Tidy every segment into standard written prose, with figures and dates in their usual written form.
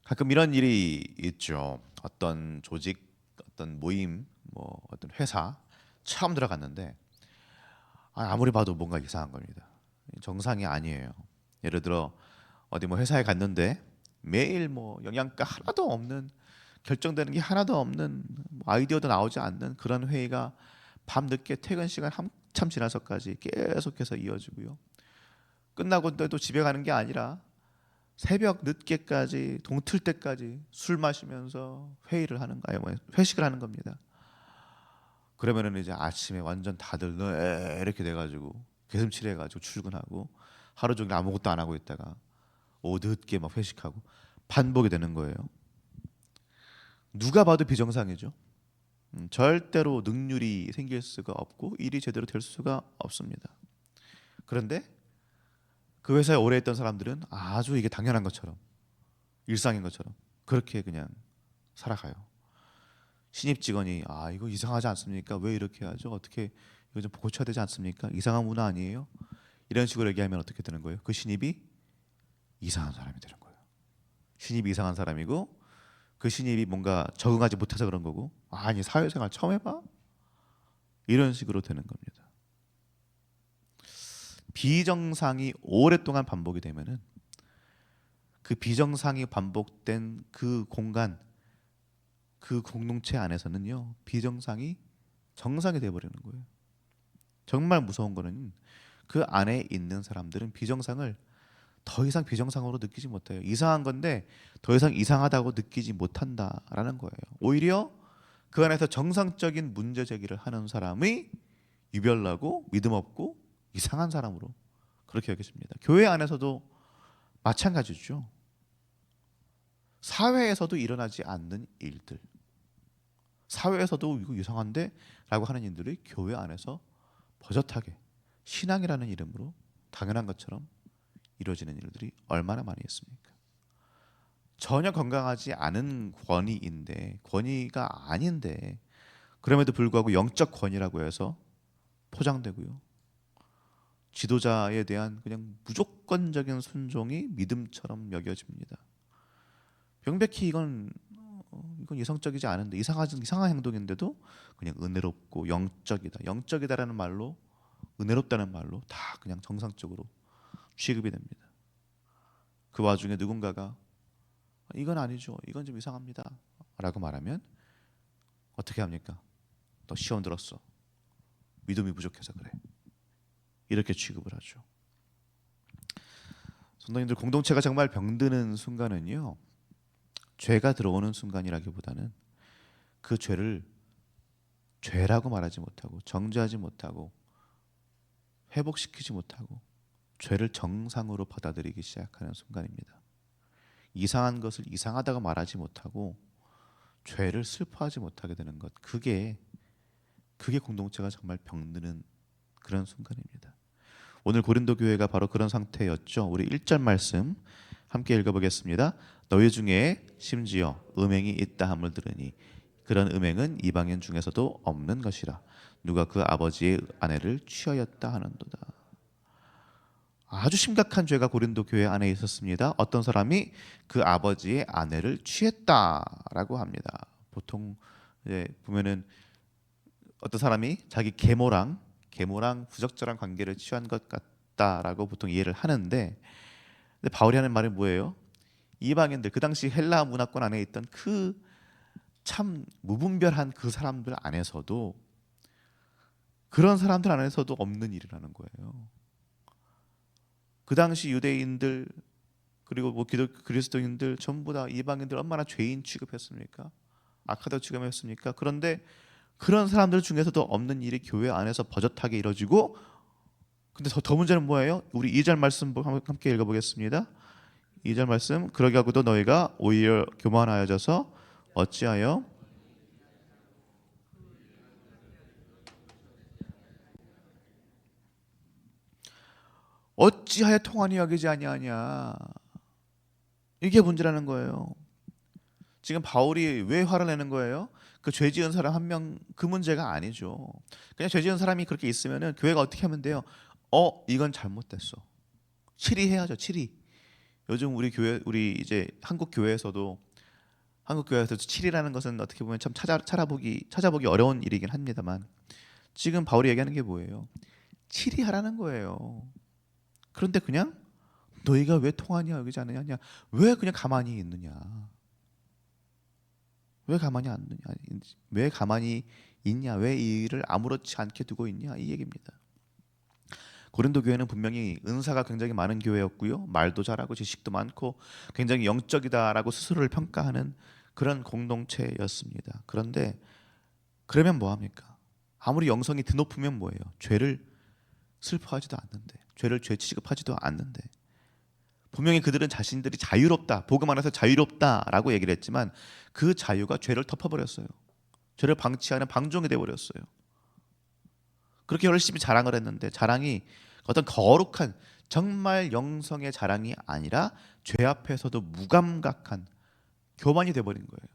가끔 이런 일이 있죠. 어떤 조직, 어떤 모임, 뭐 어떤 회사 처음 들어갔는데 아무리 봐도 뭔가 이상한 겁니다. 정상이 아니에요. 예를 들어 어디 뭐 회사에 갔는데 매일 뭐 영양가 하나도 없는, 결정되는 게 하나도 없는, 뭐 아이디어도 나오지 않는 그런 회의가 밤 늦게 퇴근 시간 한참 지나서까지 계속해서 이어지고요. 끝나고 또 집에 가는 게 아니라 새벽 늦게까지 동틀 때까지 술 마시면서 회의를 하는 거예요. 뭐 회식을 하는 겁니다. 그러면은 이제 아침에 완전 다들 이렇게 돼가지고 개슴츠레해가지고 출근하고 하루 종일 아무것도 안 하고 있다가 오후 늦게 막 회식하고 반복이 되는 거예요. 누가 봐도 비정상이죠. 절대로 능률이 생길 수가 없고 일이 제대로 될 수가 없습니다. 그런데 그 회사에 오래 있던 사람들은 아주 이게 당연한 것처럼, 일상인 것처럼 그렇게 그냥 살아가요. 신입 직원이 이거 이상하지 않습니까? 왜 이렇게 하죠? 어떻게 이거 좀 고쳐야 되지 않습니까? 이상한 문화 아니에요? 이런 식으로 얘기하면 어떻게 되는 거예요? 그 신입이 이상한 사람이 되는 거예요. 신입이 이상한 사람이고 그 신입이 뭔가 적응하지 못해서 그런 거고, 아니 사회생활 처음 해봐? 이런 식으로 되는 겁니다. 비정상이 오랫동안 반복이 되면은 그 비정상이 반복된 그 공간, 그 공동체 안에서는요 비정상이 정상이 돼버리는 거예요. 정말 무서운 거는 그 안에 있는 사람들은 비정상을 더 이상 비정상으로 느끼지 못해요. 이상한 건데 더 이상 이상하다고 느끼지 못한다라는 거예요. 오히려 그 안에서 정상적인 문제 제기를 하는 사람이 유별나고 믿음 없고 이상한 사람으로 그렇게 여겨집니다. 교회 안에서도 마찬가지죠. 사회에서도 일어나지 않는 일들, 사회에서도 이거 이상한데 라고 하는 일들이 교회 안에서 버젓하게 신앙이라는 이름으로 당연한 것처럼 이루어지는 일들이 얼마나 많이 있습니까? 전혀 건강하지 않은 권위인데, 권위가 아닌데 그럼에도 불구하고 영적 권위라고 해서 포장되고요. 지도자에 대한 그냥 무조건적인 순종이 믿음처럼 여겨집니다. 명백히 이건 이성적이지 않은데, 이상한 행동인데도 그냥 은혜롭고 영적이다. 영적이다라는 말로, 은혜롭다는 말로 다 그냥 정상적으로 취급이 됩니다. 그 와중에 누군가가 이건 아니죠, 이건 좀 이상합니다 라고 말하면 어떻게 합니까? 너 시험 들었어, 믿음이 부족해서 그래, 이렇게 취급을 하죠. 성도님들, 공동체가 정말 병드는 순간은요 죄가 들어오는 순간이라기보다는 그 죄를 죄라고 말하지 못하고 정죄하지 못하고 회복시키지 못하고 죄를 정상으로 받아들이기 시작하는 순간입니다. 이상한 것을 이상하다고 말하지 못하고 죄를 슬퍼하지 못하게 되는 것, 그게 공동체가 정말 병드는 그런 순간입니다. 오늘 고린도 교회가 바로 그런 상태였죠. 우리 1절 말씀 함께 읽어보겠습니다. 너희 중에 심지어 음행이 있다 함을 들으니 그런 음행은 이방인 중에서도 없는 것이라. 누가 그 아버지의 아내를 취하였다 하는도다. 아주 심각한 죄가 고린도 교회 안에 있었습니다. 어떤 사람이 그 아버지의 아내를 취했다라고 합니다. 보통 이제 보면은 어떤 사람이 자기 계모랑 부적절한 관계를 취한 것 같다라고 보통 이해를 하는데, 근데 바울이 하는 말은 뭐예요? 이방인들, 그 당시 헬라 문화권 안에 있던 그 참 무분별한 그 사람들 안에서도, 그런 사람들 안에서도 없는 일이라는 거예요. 그 당시 유대인들 그리고 뭐 그리스도인들 전부 다 이방인들 얼마나 죄인 취급했습니까? 악하다고 취급했습니까? 그런데 그런 사람들 중에서도 없는 일이 교회 안에서 버젓하게 이루어지고, 근데 더 문제는 뭐예요? 우리 2절 말씀 함께 읽어보겠습니다. 2절 말씀, 그러게 하고도 너희가 오히려 교만하여져서 어찌하여 통한이 여기지 아니하냐, 이게 문제라는 거예요. 지금 바울이 왜 화를 내는 거예요? 그 죄 지은 사람 한 명, 그 문제가 아니죠. 그냥 죄 지은 사람이 그렇게 있으면은 교회가 어떻게 하면 돼요? 이건 잘못됐어, 치리해야죠. 치리. 요즘 우리 이제 한국 교회에서도 7이라는 것은 어떻게 보면 참 찾아보기 어려운 일이긴 합니다만, 지금 바울이 얘기하는 게 뭐예요? 7이 하라는 거예요. 그런데 그냥 너희가 왜 통하냐 여기지 않느냐, 왜 그냥 가만히 있느냐, 왜 가만히 안 있느냐, 왜 가만히 있냐, 왜 이 일을 아무렇지 않게 두고 있냐, 이 얘기입니다. 고린도 교회는 분명히 은사가 굉장히 많은 교회였고요, 말도 잘하고 지식도 많고 굉장히 영적이다라고 스스로를 평가하는 그런 공동체였습니다. 그런데 그러면 뭐 합니까? 아무리 영성이 드높으면 뭐예요? 죄를 슬퍼하지도 않는데, 죄를 죄 취급하지도 않는데, 분명히 그들은 자신들이 자유롭다, 복음 안에서 자유롭다라고 얘기를 했지만 그 자유가 죄를 덮어버렸어요. 죄를 방치하는 방종이 되어버렸어요. 그렇게 열심히 자랑을 했는데 자랑이 어떤 거룩한 정말 영성의 자랑이 아니라 죄 앞에서도 무감각한 교만이 돼버린 거예요.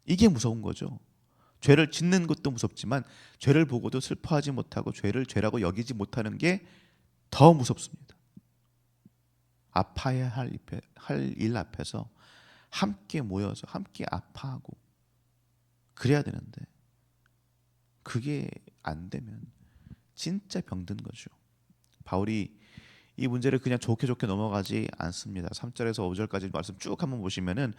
이게 무서운 거죠. 죄를 짓는 것도 무섭지만 죄를 보고도 슬퍼하지 못하고 죄를 죄라고 여기지 못하는 게 더 무섭습니다. 아파야 할 일 앞에서 함께 모여서 함께 아파하고 그래야 되는데, 그게 안 되면 진짜 병든 거죠. 바울이 이 문제를 그냥 좋게 넘어가지 않습니다. 3절에서 5절까지 말씀 쭉 한번 보시면은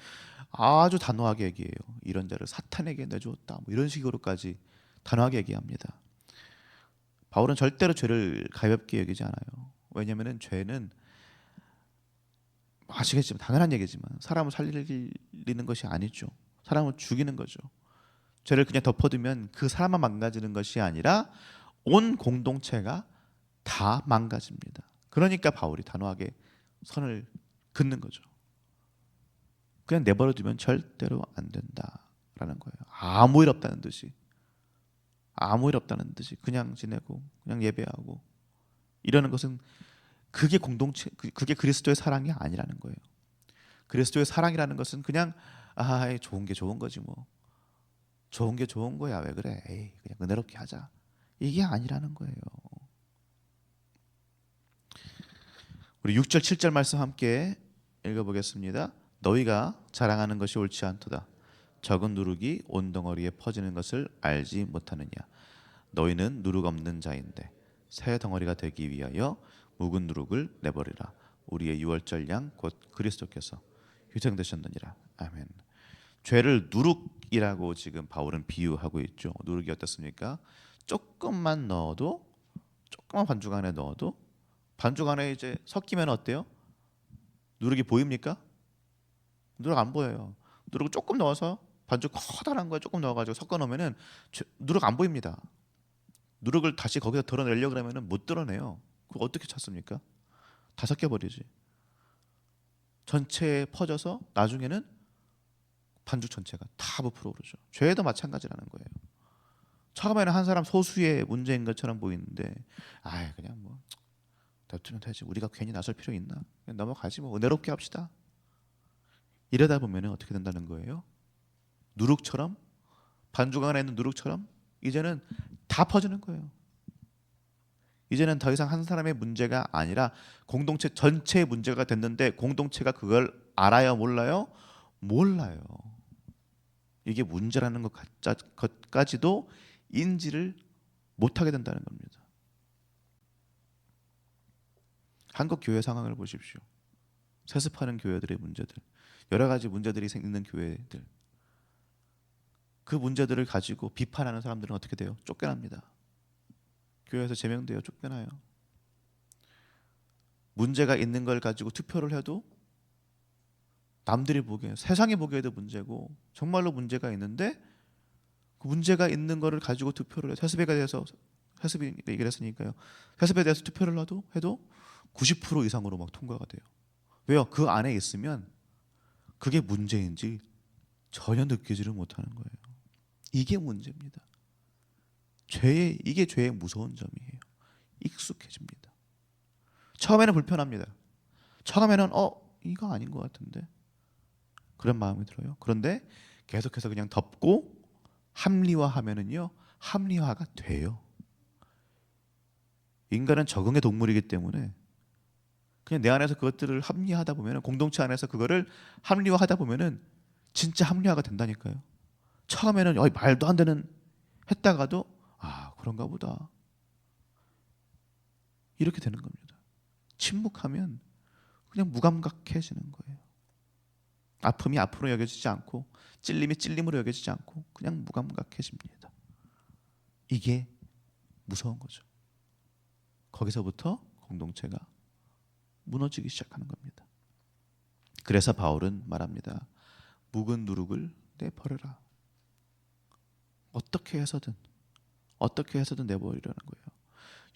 아주 단호하게 얘기해요. 이런 자를 사탄에게 내주었다, 뭐 이런 식으로까지 단호하게 얘기합니다. 바울은 절대로 죄를 가볍게 여기지 않아요. 왜냐하면 죄는 아시겠지만, 당연한 얘기지만 사람을 살리는 것이 아니죠. 사람을 죽이는 거죠. 죄를 그냥 덮어두면 그 사람만 망가지는 것이 아니라 온 공동체가 다 망가집니다. 그러니까 바울이 단호하게 선을 긋는 거죠. 그냥 내버려두면 절대로 안 된다라는 거예요. 아무 일 없다는 듯이, 그냥 지내고 그냥 예배하고 이러는 것은 그게 공동체, 그게 그리스도의 사랑이 아니라는 거예요. 그리스도의 사랑이라는 것은 그냥 좋은 게 좋은 거지, 뭐 좋은 게 좋은 거야, 왜 그래, 에이, 그냥 은혜롭게 하자, 이게 아니라는 거예요. 우리 6절 7절 말씀 함께 읽어보겠습니다. 너희가 자랑하는 것이 옳지 않도다. 적은 누룩이 온 덩어리에 퍼지는 것을 알지 못하느냐. 너희는 누룩 없는 자인데 새 덩어리가 되기 위하여 묵은 누룩을 내버리라. 우리의 유월절 양 곧 그리스도께서 희생되셨느니라. 아멘. 죄를 누룩이라고 지금 바울은 비유하고 있죠. 누룩이 어떻습니까? 조금만 반죽 안에 넣어도 반죽 안에 이제 섞이면 어때요? 누룩이 보입니까? 누룩 안 보여요. 누룩을 조금 넣어서, 반죽 커다란 거에 조금 넣어가지고 섞어 놓으면은 누룩 안 보입니다. 누룩을 다시 거기서 드러내려고 그러면은 못 드러내요. 그거 어떻게 찾습니까? 다 섞여버리지. 전체에 퍼져서 나중에는 반죽 전체가 다 부풀어 오르죠. 죄도 마찬가지라는 거예요. 처음에는 한 사람 소수의 문제인 것처럼 보이는데, 그냥 뭐 다투면 되지, 우리가 괜히 나설 필요 있나, 그냥 넘어가지, 뭐 은혜롭게 합시다, 이러다 보면 어떻게 된다는 거예요? 누룩처럼, 반죽 안에 있는 누룩처럼 이제는 다 퍼지는 거예요. 이제는 더 이상 한 사람의 문제가 아니라 공동체 전체의 문제가 됐는데, 공동체가 그걸 알아요, 몰라요? 몰라요. 이게 문제라는 것까지도 인지를 못하게 된다는 겁니다. 한국 교회 상황을 보십시오. 세습하는 교회들의 문제들, 여러 가지 문제들이 생기는 교회들, 그 문제들을 가지고 비판하는 사람들은 어떻게 돼요? 쫓겨납니다. 교회에서 제명돼요. 쫓겨나요. 문제가 있는 걸 가지고 투표를 해도 남들이 보기에, 세상이 보기에도 문제고 정말로 문제가 있는데, 그 문제가 있는 거를 가지고 투표를 해. 세습에 대해서, 세습이 얘기를 했으니까요. 세습에 대해서 투표를 해도 90% 이상으로 막 통과가 돼요. 왜요? 그 안에 있으면 그게 문제인지 전혀 느끼지를 못하는 거예요. 이게 문제입니다. 이게 죄의 무서운 점이에요. 익숙해집니다. 처음에는 불편합니다. 처음에는 이거 아닌 것 같은데, 그런 마음이 들어요. 그런데 계속해서 그냥 덮고 합리화하면은요, 합리화가 돼요. 인간은 적응의 동물이기 때문에 그냥 내 안에서 그것들을 합리화하다 보면은, 공동체 안에서 그거를 합리화하다 보면은 진짜 합리화가 된다니까요. 처음에는 말도 안 되는 했다가도 그런가 보다 이렇게 되는 겁니다. 침묵하면 그냥 무감각해지는 거예요. 아픔이 아픔으로 여겨지지 않고 찔림이 찔림으로 여겨지지 않고 그냥 무감각해집니다. 이게 무서운 거죠. 거기서부터 공동체가 무너지기 시작하는 겁니다. 그래서 바울은 말합니다. 묵은 누룩을 내버려라. 어떻게 해서든 내버리라는 거예요.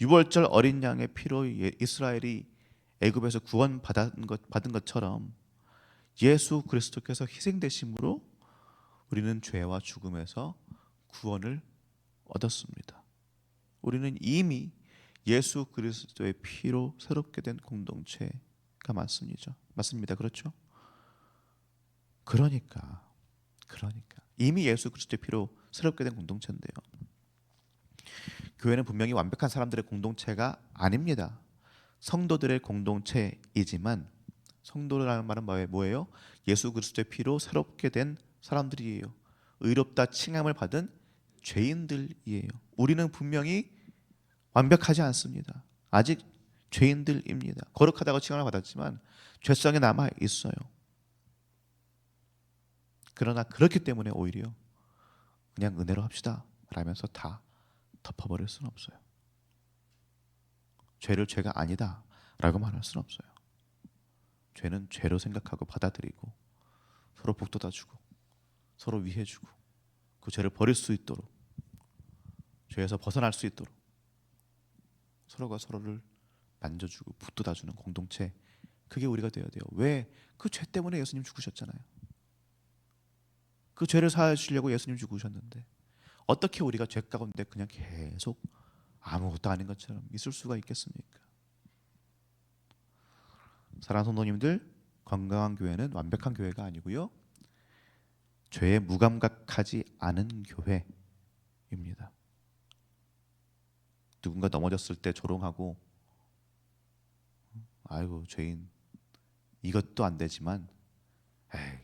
유월절 어린 양의 피로 이스라엘이 애굽에서 구원 받은 것처럼 예수 그리스도께서 희생되심으로 우리는 죄와 죽음에서 구원을 얻었습니다. 우리는 이미 예수 그리스도의 피로 새롭게 된 공동체가 맞습니다. 그렇죠? 그러니까 이미 예수 그리스도의 피로 새롭게 된 공동체인데요. 교회는 분명히 완벽한 사람들의 공동체가 아닙니다. 성도들의 공동체이지만, 성도라는 말은 뭐예요? 예수 그리스도의 피로 새롭게 된 사람들이에요. 의롭다 칭함을 받은 죄인들이에요. 우리는 분명히 완벽하지 않습니다. 아직 죄인들입니다. 거룩하다고 칭함을 받았지만 죄성이 남아 있어요. 그러나 그렇기 때문에 오히려 그냥 은혜로 합시다 라면서 다 덮어버릴 수는 없어요. 죄를 죄가 아니다 라고 말할 수는 없어요. 죄는 죄로 생각하고 받아들이고 서로 북돋아주고 서로 위해주고 그 죄를 버릴 수 있도록, 죄에서 벗어날 수 있도록 서로가 서로를 만져주고 북돋아주는 공동체, 그게 우리가 되어야 돼요. 왜? 그 죄 때문에 예수님 죽으셨잖아요. 그 죄를 사하여 주시려고 예수님 죽으셨는데 어떻게 우리가 죄 가운데 그냥 계속 아무것도 아닌 것처럼 있을 수가 있겠습니까? 사랑하는 성도님들, 건강한 교회는 완벽한 교회가 아니고요, 죄에 무감각하지 않은 교회입니다. 누군가 넘어졌을 때 조롱하고 아이고 죄인, 이것도 안 되지만 에이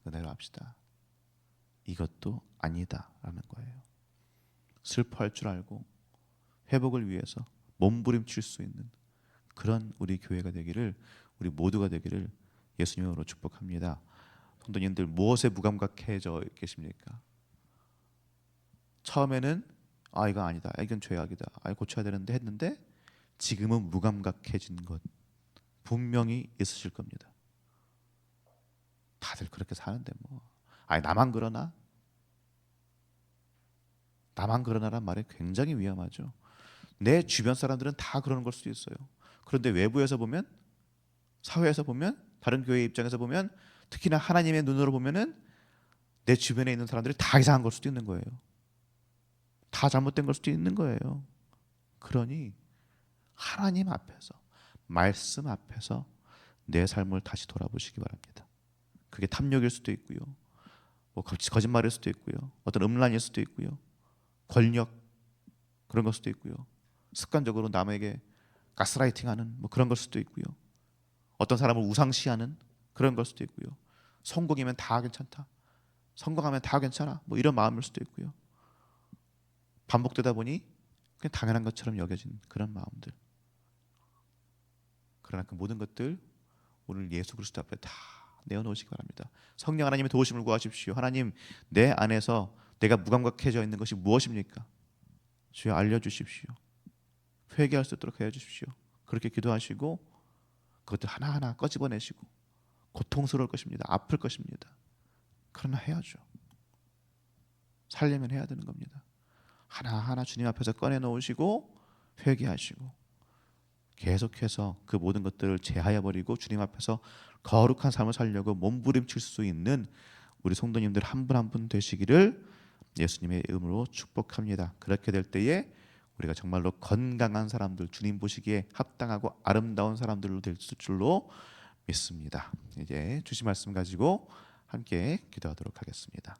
은혜로 합시다, 이것도 아니다라는 거예요. 슬퍼할 줄 알고 회복을 위해서 몸부림칠 수 있는 그런 우리 교회가 되기를, 우리 모두가 되기를 예수님으로 축복합니다. 성도님들, 무엇에 무감각해져 계십니까? 처음에는 이건 아니다, 이건 죄악이다, 고쳐야 되는데 했는데 지금은 무감각해진 것 분명히 있으실 겁니다. 다들 그렇게 사는데 나만 그러나? 나만 그러나란 말이 굉장히 위험하죠. 내 주변 사람들은 다 그러는 걸 수도 있어요. 그런데 외부에서 보면, 사회에서 보면, 다른 교회 입장에서 보면, 특히나 하나님의 눈으로 보면은 내 주변에 있는 사람들이 다 이상한 걸 수도 있는 거예요. 다 잘못된 걸 수도 있는 거예요. 그러니 하나님 앞에서, 말씀 앞에서 내 삶을 다시 돌아보시기 바랍니다. 그게 탐욕일 수도 있고요, 거짓말일 수도 있고요, 어떤 음란일 수도 있고요, 권력 그런 걸 수도 있고요, 습관적으로 남에게 가스라이팅하는 그런 걸 수도 있고요, 어떤 사람을 우상시하는 그런 걸 수도 있고요, 성공이면 다 괜찮다, 성공하면 다 괜찮아, 이런 마음일 수도 있고요, 반복되다 보니 그냥 당연한 것처럼 여겨진 그런 마음들. 그러나 그 모든 것들 오늘 예수 그리스도 앞에 다 내어놓으시기 바랍니다. 성령 하나님의 도우심을 구하십시오. 하나님, 내 안에서 내가 무감각해져 있는 것이 무엇입니까? 주여 알려주십시오. 회개할 수 있도록 해주십시오. 그렇게 기도하시고 그것들 하나하나 꺼집어내시고, 고통스러울 것입니다. 아플 것입니다. 그러나 해야죠. 살려면 해야 되는 겁니다. 하나하나 주님 앞에서 꺼내놓으시고 회개하시고 계속해서 그 모든 것들을 제하여 버리고 주님 앞에서 거룩한 삶을 살려고 몸부림칠 수 있는 우리 성도님들 한 분 한 분 되시기를 예수님의 이름으로 축복합니다. 그렇게 될 때에 우리가 정말로 건강한 사람들, 주님 보시기에 합당하고 아름다운 사람들로 될 줄로 믿습니다. 이제 주신 말씀 가지고 함께 기도하도록 하겠습니다.